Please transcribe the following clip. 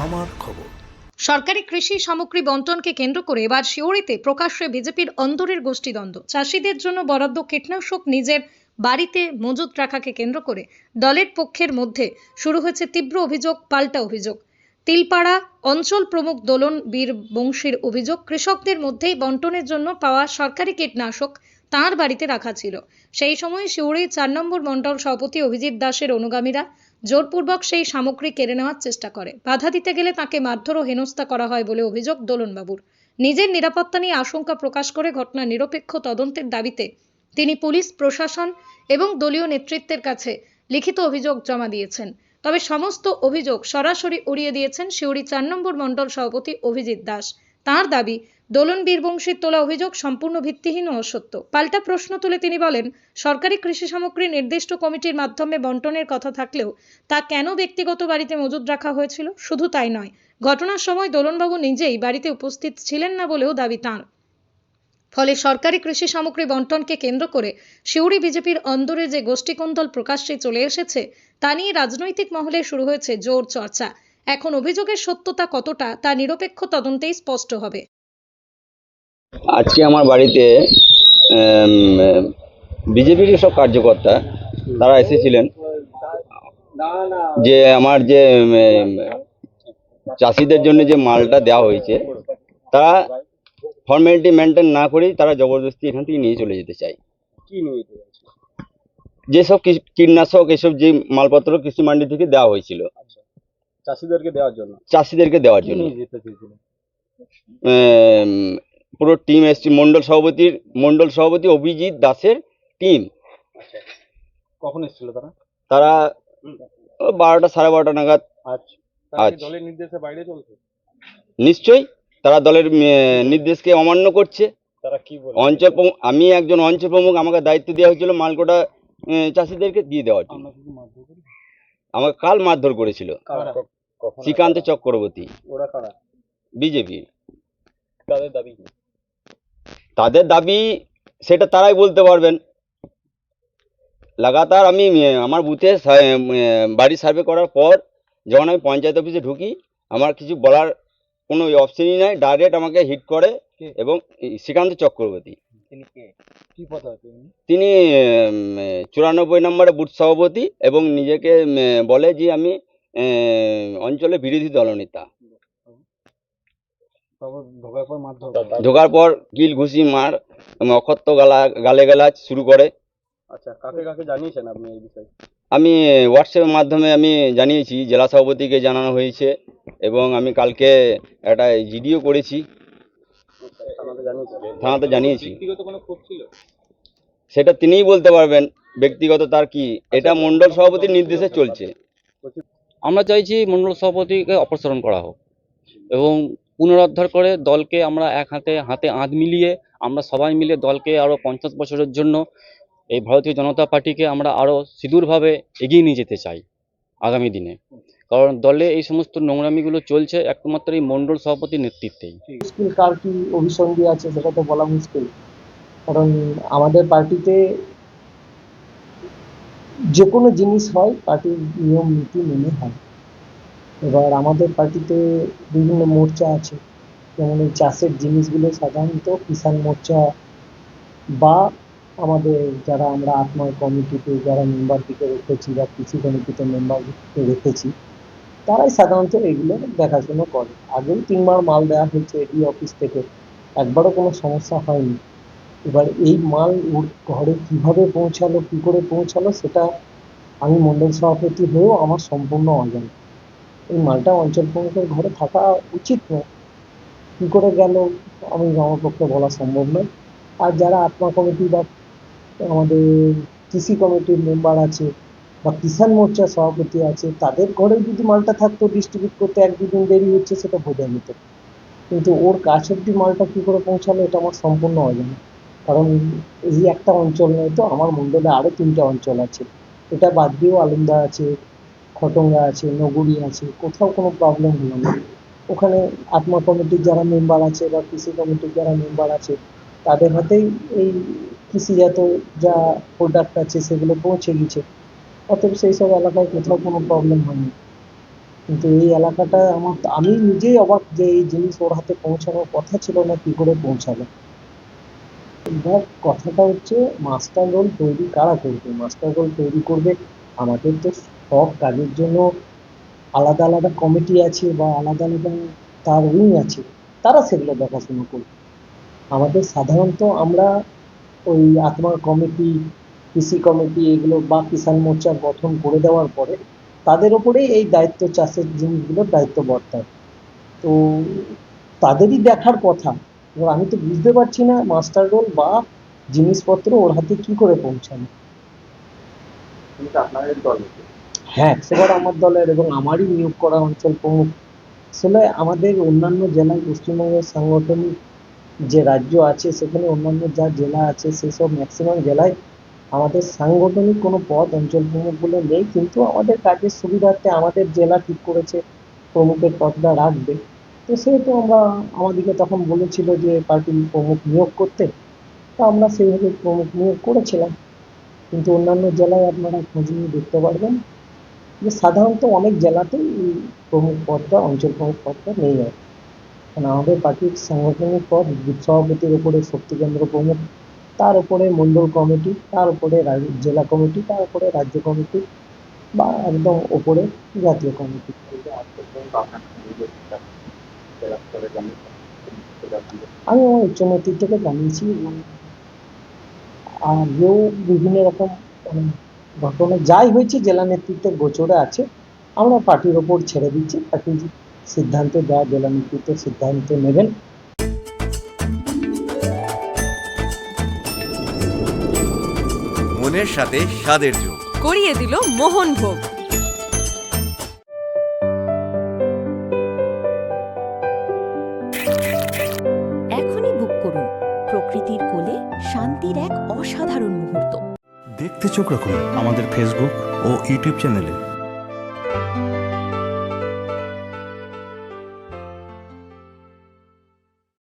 আমার খবর। সরকারি কৃষি সামগ্রী বন্টনকে কেন্দ্র করে এবার শিউরিতে প্রকাশ্যে বিজেপির অন্দরের গোষ্ঠীদ্বন্দ্ব। চাষিদের জন্য বরাদ্দ কীটনাশক নিজের বাড়িতে মজুত রাখাকে কেন্দ্র করে দলের পক্ষের মধ্যে শুরু হয়েছে তীব্র অভিযোগ, পাল্টা অভিযোগ। তিলপাড়া অঞ্চল প্রমুখ দোলন বীর বংশীর অভিযোগ, কৃষকদের মধ্যেই বন্টনের জন্য পাওয়া সরকারি কীটনাশক তাঁর বাড়িতে রাখা ছিল। সেই সময় শিউরি 4 নম্বর মণ্ডল সভাপতি অভিজিৎ দাসের অনুগামীরা জোরপূর্বক সেই সামগ্রী কেড়ে নেওয়ার চেষ্টা করে। বাধা দিতে গেলে তাকে মারধর ও হেনস্থা করা হয় বলে অভিযোগ দোলনবাবুর। নিজের নিরাপত্তা নিয়ে আশঙ্কা প্রকাশ করে ঘটনার নিরপেক্ষ তদন্তের দাবিতে তিনি পুলিশ প্রশাসন এবং দলীয় নেতৃত্বের কাছে লিখিত অভিযোগ জমা দিয়েছেন। তবে সমস্ত অভিযোগ সরাসরি উড়িয়ে দিয়েছেন শিউরি 4 নম্বর মণ্ডল সভাপতি অভিজিৎ দাস। তাঁর দাবি, দোলন বীরবংশীর তোলা অভিযোগ সম্পূর্ণ ভিত্তিহীন ও অসত্য। পাল্টা প্রশ্ন তুলে তিনি বলেন, সরকারি কৃষি সামগ্রী নির্দিষ্ট কমিটির মাধ্যমে বন্টনের কথা থাকলেও তা কেন ব্যক্তিগত বাড়িতে মজুদ রাখা হয়েছিল? শুধু তাই নয়, ঘটনার সময় দোলনবাবু নিজেই বাড়িতে উপস্থিত ছিলেন না বলেও দাবি তাঁর। ফলে সরকারি কৃষি সামগ্রী বন্টনকে কেন্দ্র করে শিউরি বিজেপির অন্দরে যে গোষ্ঠীকন্দল প্রকাশ্যে চলে এসেছে তা নিয়ে রাজনৈতিক মহলে শুরু হয়েছে জোর চর্চা। এখন অভিযোগের সত্যতা কতটা তা নিরপেক্ষ তদন্তেই স্পষ্ট হবে। আজকে আমার বাড়িতে বিজেপির সব কার্যকর্তা তারা এসেছিলেন, যে আমার যে চাষিদের জন্য যে মালটা দেওয়া হয়েছে তারা ফর্মালিটি মেনটেন না করেই তারা জবরদস্তি এখান থেকে নিয়ে চলে যেতে চায়। কি নিয়ে যেতে চাইছে? যেসব কীটনাশক এসব যে মালপত্র কৃষি মান্ডি থেকে দেওয়া হয়েছিল চাষিদেরকে দেওয়ার জন্য চাষিদেরকে দেওয়ার জন্য নিয়ে যেতে চাইছিল। পুরো টিম এসছে, মন্ডল সভাপতি অভিজিৎ দাসের টিম। কখন এসেছিল তারা? তারা 12টা 12:30 নাগাদ। আচ্ছা, দলের নির্দেশে বাইরে চলছে? নিশ্চয়ই তারা দলের নির্দেশকে অমান্য করছে। তারা কি বলে? আমি একজন অঞ্চল প্রমুখ, আমাকে দায়িত্ব দেওয়া হয়েছিল মালকোটা চাষিদেরকে দিয়ে দেওয়ার জন্য। আমাকে কাল মারধর করেছিল শ্রীকান্ত চক্রবর্তী। ওরা কারা? বিজেপি। তাদের দাবি কি? তাদের দাবি সেটা তারাই বলতে পারবেন। লাগাতার আমি আমার বুথে বাড়ি সার্ভে করার পর যখন আমি পঞ্চায়েত অফিসে ঢুকি, আমার কিছু বলার কোনো অপশনই নাই, ডাইরেক্ট আমাকে হিট করে। এবং শ্রীকান্ত চক্রবর্তী তিনি 94 নম্বরে বুথ সভাপতি এবং নিজেকে বলে যে আমি অঞ্চলে বিরোধী দলনেতা। ঢোকার পর কিল ঘুষি মার অকথ্য গালাগালাজ শুরু করে। আচ্ছা, কাকে কাকে জানিয়েছেন আপনি এই বিষয়ে? আমি হোয়াটসঅ্যাপের মাধ্যমে আমি জানিয়েছি, জেলা সভাপতিকে জানানো হয়েছে এবং আমি কালকে একটা জিডিও করেছি, থানাতে জানিয়েছি। ব্যক্তিগত কোনো ক্ষোভ ছিল? সেটা তিনিই বলতে পারবেন ব্যক্তিগত তার কি। এটা মণ্ডল সভাপতির নির্দেশে চলছে। আমরা চাইছি মণ্ডল সভাপতিকে অপসারণ করা হোক এবং পুনরুদ্ধার করে দলকে আমরা এক হাতে হাত মিলিয়ে আমরা সবাই মিলে দলকে আরও 50 বছরের জন্য এই ভারতীয় জনতা পার্টিকে আমরা আরও সিঁদুরভাবে এগিয়ে নিয়ে যেতে চাই আগামী দিনে। কারণ দলে এই সমস্ত নোংরামিগুলো চলছে একমাত্র এই মণ্ডল সভাপতির নেতৃত্বেই। মুশকিল কার কি অভিসন্ধি আছে সেটা তো বলা মুশকিল, কারণ আমাদের পার্টিতে যে কোনো জিনিস হয় পার্টির নিয়ম নীতি মেনে হয়। এবার আমাদের পার্টিতে বিভিন্ন মোর্চা আছে, যেমন এই চাষের জিনিসগুলো সাধারণত কিষাণ মোর্চা বা আমাদের যারা আমরা আত্মার কমিটিতে যারা মেম্বারদিকে রেখেছি বা কৃষি কমিটিতে মেম্বারকে রেখেছি তারাই সাধারণত এগুলো দেখাশোনা করে। আগেও 3বার মাল দেওয়া হয়েছে এডি অফিস থেকে, একবারও কোনো সমস্যা হয়নি। এবার এই মাল ওর ঘরে কীভাবে পৌঁছালো, কী করে পৌঁছালো সেটা আমি মণ্ডল সভাপতি হয়েও আমার সম্পূর্ণ অজানা। এই মালটা অঞ্চল প্রমুখের ঘরে থাকা উচিত নয়, কী করে গেল আমার পক্ষে বলা সম্ভব নয়। আর যারা আত্মা কমিটি বা আমাদের কৃষি কমিটির মেম্বার আছে বা কিষাণ মোর্চার সভাপতি আছে তাদের ঘরে যদি মালটা থাকতো, ডিস্ট্রিবিউট করতে 1-2 দিন দেরি হচ্ছে সেটা বোঝা যেত, কিন্তু ওর কাছ অব্দি মালটা কী করে পৌঁছালো এটা আমার সম্পূর্ণ অজানা। কারণ এই একটা অঞ্চল নয় তো, আমার মণ্ডলে আরও 3টে অঞ্চল আছে, এটা বাদ দিয়েও আলুন্দা আছে, খটঙ্গা আছে, নগরী আছে, কোথাও কোনো প্রবলেম হলো না। ওখানে আত্মা কমিটির যারা মেম্বার আছে বা কৃষি কমিটির যারা মেম্বার আছে তাদের হাতেই এই কৃষিজাত যা প্রোডাক্ট আছে সেগুলো পৌঁছে গেছে, অতএব সেই সব এলাকায় কোথাও কোনো প্রবলেম হয়নি। কিন্তু এই এলাকাটা আমি নিজেই অবাক যে এই জিনিস ওর হাতে পৌঁছানোর কথা ছিল না, কি করে পৌঁছালো। এবার কথাটা হচ্ছে, মাস্টার রোল তৈরি কারা করবে? মাস্টার রোল তৈরি করবে, আমাদের তো সব কাজের জন্য আলাদা আলাদা কমিটি আছে বা আলাদা আলাদা তার উইং আছে, তারা সেগুলো দেখাশোনা করবে। আমাদের সাধারণত আমরা ওই আত্মার কমিটি, কৃষি কমিটি এগুলো বা কিষাণ মোর্চা গঠন করে দেওয়ার পরে তাদের ওপরেই এই দায়িত্ব, চাষের জিনিসগুলোর দায়িত্ব বর্তায়। তো তাদেরই দেখার কথা। এবার আমি তো বুঝতে পারছি না মাস্টার রোল বা জিনিসপত্র ওর হাতে কি করে পৌঁছানো। হ্যাঁ, সেবার আমার দলের এবং আমারই নিয়োগ করা অঞ্চল প্রমুখ। আসলে আমাদের অন্যান্য জেলায়, পশ্চিমবঙ্গের সাংগঠনিক যে রাজ্য আছে সেখানে অন্যান্য যা জেলা আছে সেসব ম্যাক্সিমাম জেলায় আমাদের সাংগঠনিক কোনো পদ অঞ্চল প্রমুখ বলে নেই, কিন্তু আমাদের কাজের সুবিধার্থে আমাদের জেলা ঠিক করেছে প্রমুখের পদটা রাখবে। তো সেহেতু আমাদেরকে তখন বলেছিল যে পার্টির প্রমুখ নিয়োগ করতে, তো আমরা সেইভাবে প্রমুখ নিয়োগ করেছিলাম। কিন্তু অন্যান্য জেলায় আপনারা খোঁজ নিয়ে দেখতে পারবেন যে সাধারণত অনেক জেলাতেই এই প্রমুখ পদটা, অঞ্চল প্রমুখ পদটা নেই আর। কারণ আমাদের পার্টির সাংগঠনিক পদ বুথ সভাপতির উপরে শক্তি কেন্দ্র প্রমুখ, তার উপরে মণ্ডল কমিটি, তার উপরে জেলা কমিটি, তার উপরে রাজ্য কমিটি বা একদম ওপরে জাতীয় কমিটি। আমি আমার উচ্চ নেতৃত্বকে জানিয়েছি এবং আগেও বিভিন্ন রকম মানে ঘটনা যাই হয়েছে জেলা নেতৃত্বের গোচরে আছে। আমরা পার্টির ওপর ছেড়ে দিচ্ছি, পার্টির সিদ্ধান্ত যা জেলা নেতৃত্ব সিদ্ধান্ত নেবেন। মনের সাথে স্বাদের যোগ করিয়ে দিল মোহনভোগ। এখনই বুক করুন প্রকৃতির কোলে শান্তির এক অসাধারণ মুহূর্ত। দেখতে চোখ রাখুন আমাদের ফেসবুক ও ইউটিউব চ্যানেলে।